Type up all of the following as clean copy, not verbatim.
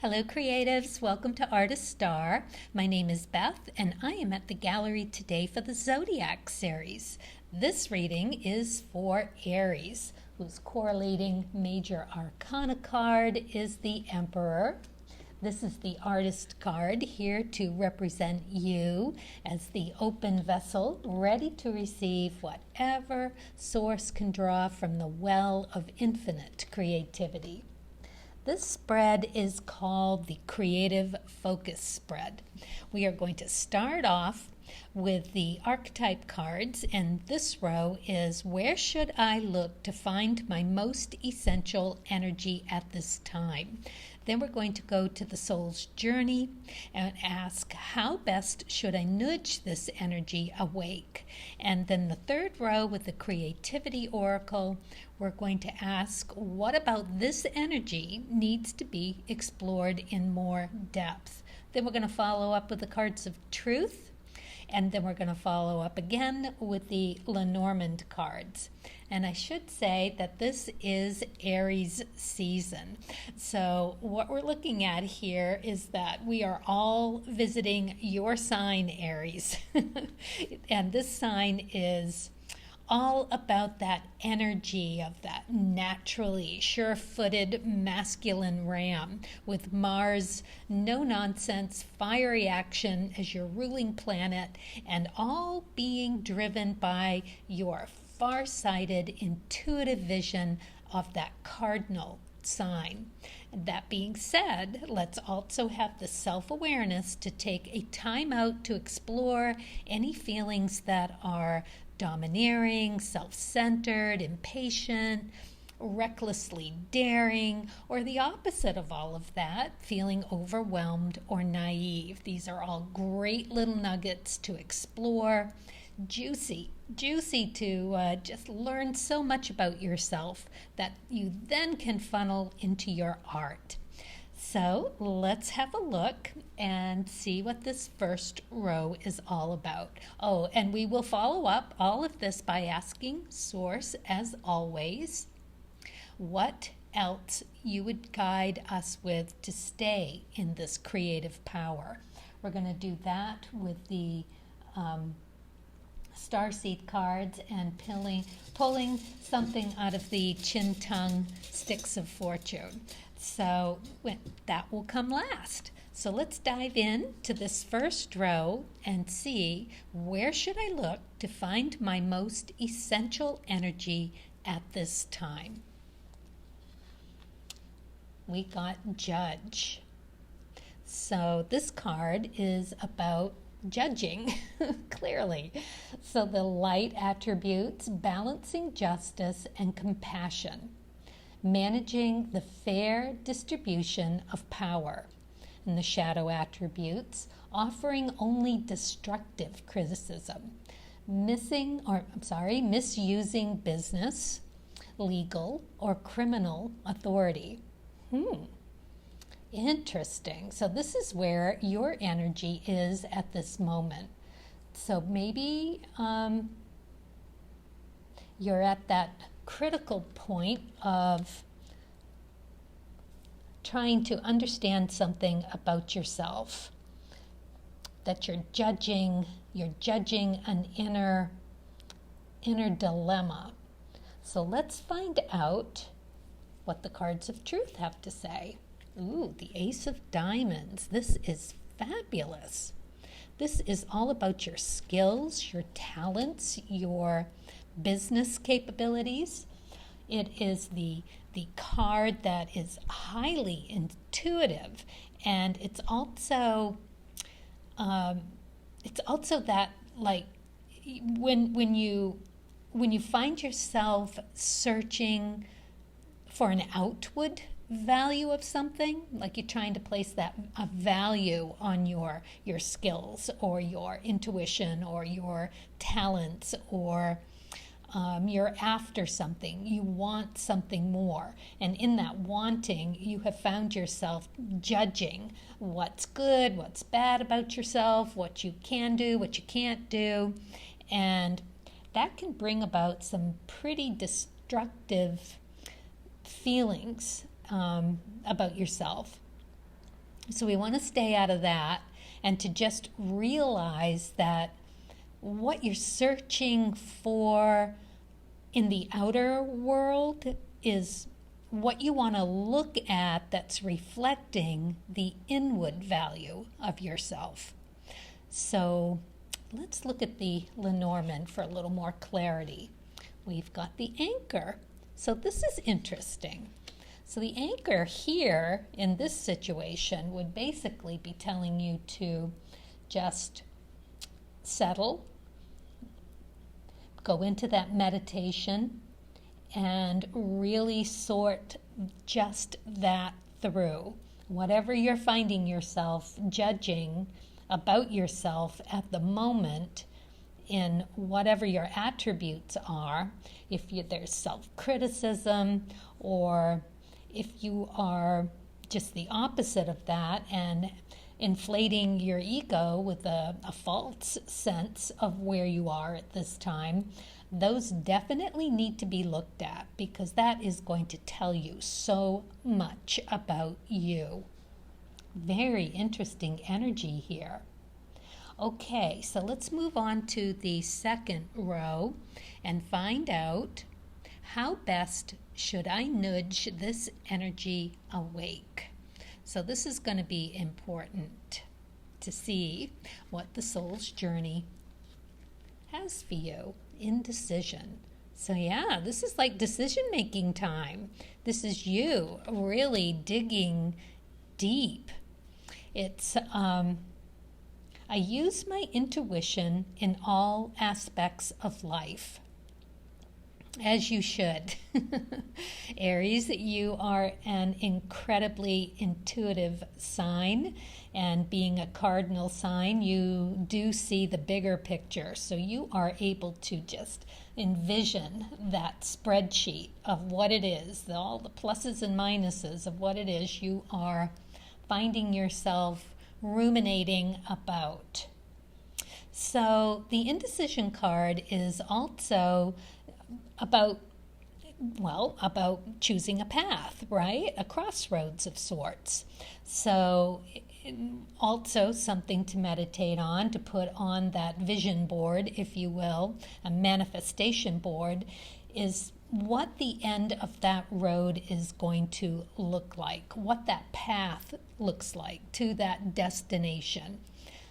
Hello, creatives. Welcome to Artist Star. My name is Beth, and I am at the gallery today for the Zodiac series. This reading is for Aries, whose correlating major arcana card is the Emperor. This is the artist card here to represent you as the open vessel, ready to receive whatever source can draw from the well of infinite creativity. This spread is called the Creative Focus Spread. We are going to start off with the archetype cards, and this row is where should I look to find my most essential energy at this time? Then we're going to go to the soul's journey and ask how best should I nudge this energy awake? And then the third row with the creativity oracle, we're going to ask what about this energy needs to be explored in more depth? Then we're going to follow up with the cards of truth. And then we're going to follow up again with the Lenormand cards. And I should say that this is Aries season. So what we're looking at here is that we are all visiting your sign, Aries. And this sign is all about that energy of that naturally sure-footed masculine ram with Mars, no-nonsense, fiery action as your ruling planet, and all being driven by your far-sighted, intuitive vision of that cardinal sign. That being said, let's also have the self-awareness to take a time out to explore any feelings that are domineering, self-centered, impatient, recklessly daring, or the opposite of all of that, feeling overwhelmed or naive. These are all great little nuggets to explore. Juicy to just learn so much about yourself that you then can funnel into your art. So let's have a look and see what this first row is all about. Oh, and we will follow up all of this by asking Source, as always, what else you would guide us with to stay in this creative power. We're going to do that with the starseed cards and pulling something out of the chin tongue sticks of fortune. So that will come last. So let's dive in to this first row and see where should I look to find my most essential energy at this time. We got Judge. So this card is about judging, clearly. So the light attributes, balancing justice and compassion, managing the fair distribution of power, and the shadow attributes, offering only destructive criticism, misusing business, legal, or criminal authority. Interesting. So this is where your energy is at this moment. So maybe you're at that critical point of trying to understand something about yourself, that you're judging an inner dilemma. So let's find out what the cards of truth have to say. Ooh, the Ace of Diamonds. This is fabulous. This is all about your skills, your talents, your business capabilities. It is the card that is highly intuitive, and it's also that, like, when you find yourself searching for an outward value of something, like you're trying to place a value on your skills or your intuition or your talents, or you're after something, you want something more, and in that wanting you have found yourself judging what's good, what's bad about yourself, what you can do, what you can't do, and that can bring about some pretty destructive feelings about yourself. So we want to stay out of that and to just realize that what you're searching for in the outer world is what you want to look at that's reflecting the inward value of yourself. So let's look at the Lenormand for a little more clarity. We've got the anchor. So this is interesting. So the anchor here in this situation would basically be telling you to just settle, go into that meditation, and really sort just that through. Whatever you're finding yourself judging about yourself at the moment, in whatever your attributes are, if there's self-criticism, or if you are just the opposite of that and inflating your ego with a false sense of where you are at this time, those definitely need to be looked at, because that is going to tell you so much about you. Very interesting energy here. Okay, so let's move on to the second row and find out how best should I nudge this energy awake. So this is going to be important to see what the soul's journey has for you. Indecision. So yeah, this is like decision-making time. This is you really digging deep. It's I use my intuition in all aspects of life, as you should. Aries, you are an incredibly intuitive sign, and being a cardinal sign, you do see the bigger picture. So you are able to just envision that spreadsheet of what it is, all the pluses and minuses of what it is you are finding yourself ruminating about. So the indecision card is also about choosing a path, right? A crossroads of sorts. So also something to meditate on, to put on that vision board, if you will, a manifestation board, is what the end of that road is going to look like, what that path looks like to that destination.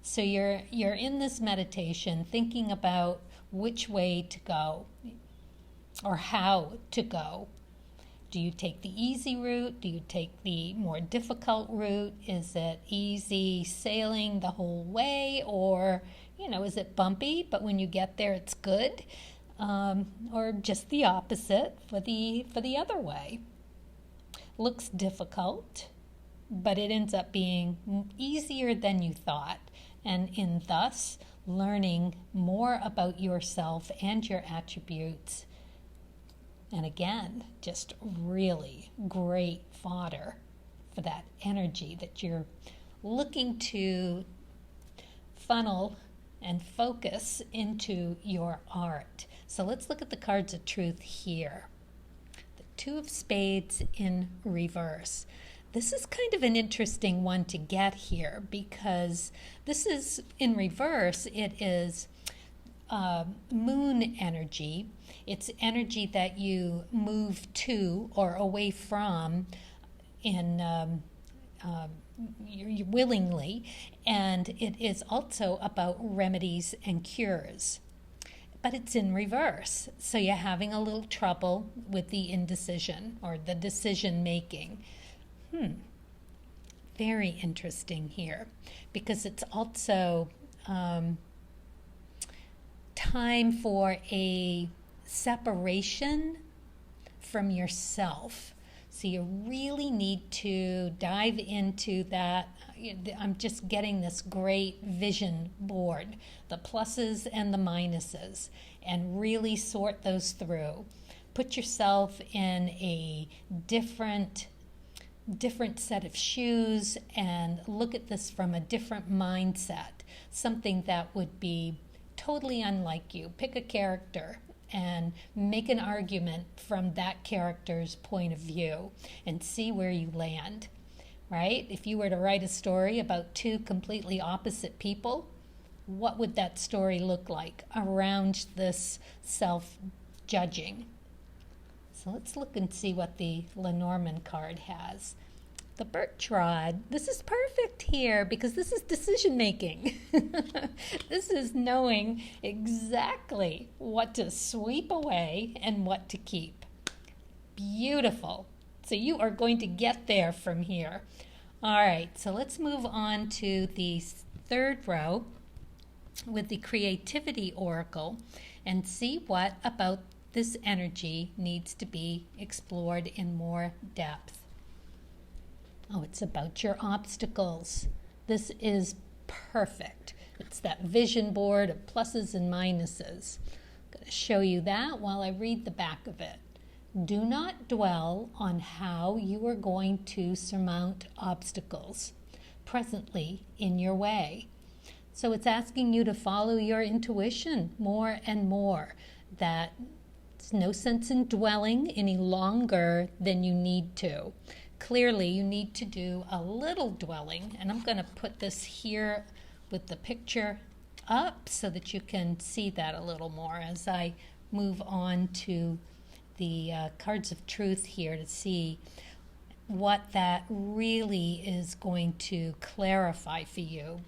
So you're in this meditation thinking about which way to go or how to go. Do you take the easy route? Do you take the more difficult route? Is it easy sailing the whole way, or is it bumpy but when you get there it's good? Or just the opposite for the other way. Looks difficult, but it ends up being easier than you thought, and in thus learning more about yourself and your attributes. And again, just really great fodder for that energy that you're looking to funnel and focus into your art. So let's look at the cards of truth here. The Two of Spades in reverse. This is kind of an interesting one to get here, because this is in reverse. It is moon energy. It's energy that you move to or away from willingly, and it is also about remedies and cures. But it's in reverse, so you're having a little trouble with the indecision or the decision making. Very interesting here, because it's also time for a separation from yourself. So you really need to dive into that. I'm just getting this great vision board, the pluses and the minuses, and really sort those through. Put yourself in a different set of shoes and look at this from a different mindset, something that would be totally unlike you. Pick a character and make an argument from that character's point of view and see where you land. right? If you were to write a story about two completely opposite people, what would that story look like around this self-judging? So let's look and see what the Lenormand card has. The birch rod. This is perfect here because this is decision making. This is knowing exactly what to sweep away and what to keep. Beautiful. So you are going to get there from here. All right, so let's move on to the third row with the creativity oracle and see what about this energy needs to be explored in more depth. Oh, it's about your obstacles. This is perfect. It's that vision board of pluses and minuses. I'm going to show you that while I read the back of it. Do not dwell on how you are going to surmount obstacles presently in your way. So it's asking you to follow your intuition more and more. That there's no sense in dwelling any longer than you need to. Clearly, you need to do a little dwelling, and I'm going to put this here with the picture up so that you can see that a little more as I move on to the cards of truth here to see what that really is going to clarify for you.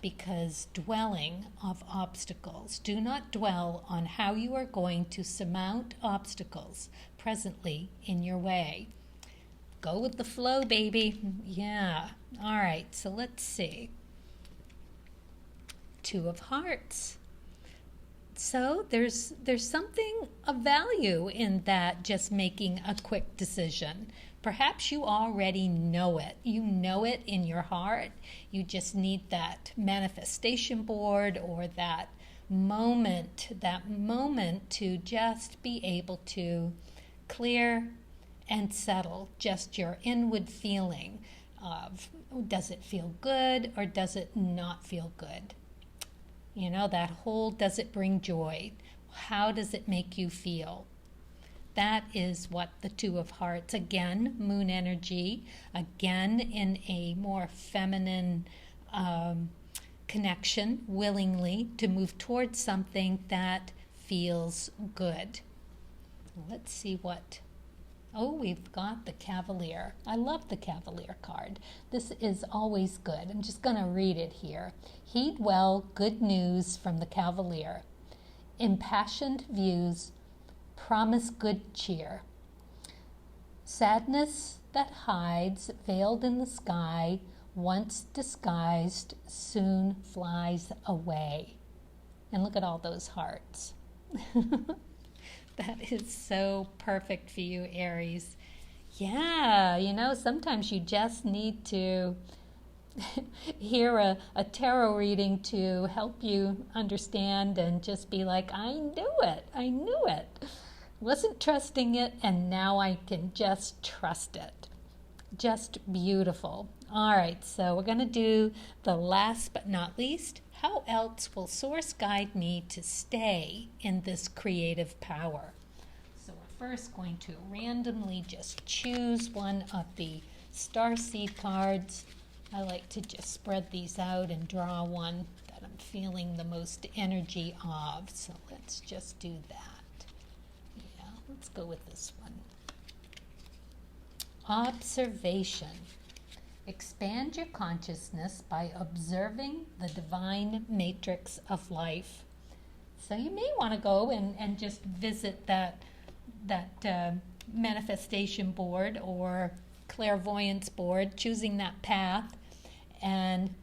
Because dwelling of obstacles, do not dwell on how you are going to surmount obstacles presently in your way. Go with the flow, baby. Yeah. All right, so let's see. Two of Hearts. So there's something of value in that, just making a quick decision. Perhaps you already know it. You know it in your heart. You just need that manifestation board or that moment to just be able to clear and settle just your inward feeling of, does it feel good or does it not feel good? You know, that whole, does it bring joy? How does it make you feel? That is what the Two of Hearts, again, moon energy, again in a more feminine connection, willingly to move towards something that feels good. Let's see what, oh, we've got the Cavalier. I love the Cavalier card. This is always good. I'm just going to read it here. Heed well good news from the Cavalier. Impassioned views promise good cheer. Sadness that hides, veiled in the sky, once disguised, soon flies away. And look at all those hearts. That is so perfect for you, Aries. Yeah, you know, sometimes you just need to hear a tarot reading to help you understand and just be like, I knew it. Wasn't trusting it, and now I can just trust it. Just beautiful. All right, so we're going to do the last but not least. How else will Source guide me to stay in this creative power? So we're first going to randomly just choose one of the starseed cards. I like to just spread these out and draw one that I'm feeling the most energy of. So let's just do that. Yeah, let's go with this one. Observation. Expand your consciousness by observing the divine matrix of life. So you may want to go and just visit that manifestation board or clairvoyance board, choosing that path, and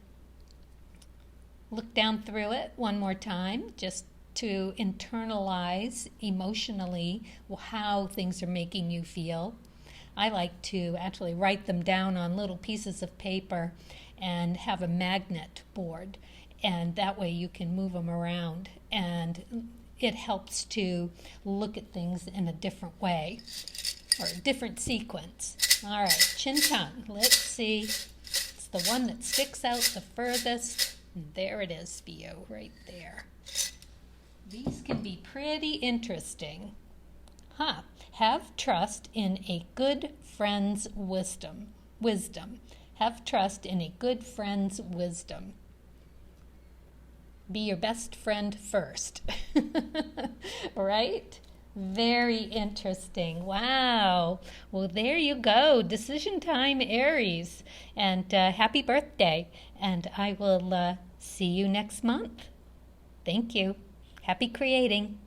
look down through it one more time just to internalize emotionally how things are making you feel. I like to actually write them down on little pieces of paper and have a magnet board, and that way you can move them around, and it helps to look at things in a different way or a different sequence. All right, chin tongue. Let's see. It's the one that sticks out the furthest. And there it is for you, right there. These can be pretty interesting. Have trust in a good friend's wisdom. Have trust in a good friend's wisdom. Be your best friend first. Right? Very interesting. Wow. Well, there you go. Decision time, Aries. And happy birthday. And I will see you next month. Thank you. Happy creating.